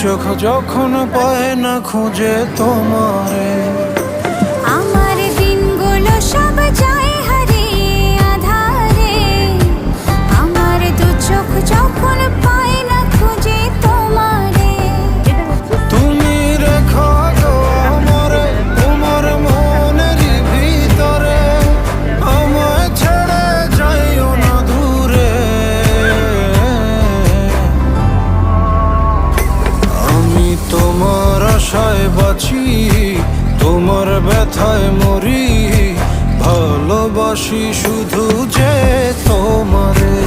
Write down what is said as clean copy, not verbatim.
চোখ যখন পায় না খুঁজে তোমারে। আমার দিনগুলো সব যায় হারিয়ে আধারে, আমার দু চোখ যখন পায় না খুঁজে তোমারে। তুমি রেখো গো আমারে তোমার মনের ভিতরে, আমায় ছেড়ে যাইও না দূরে। আমি তোমার আশায় বাঁচি, তোমার ব্যথায় মরি, ভালোবাসি শুধু যে তোমারে।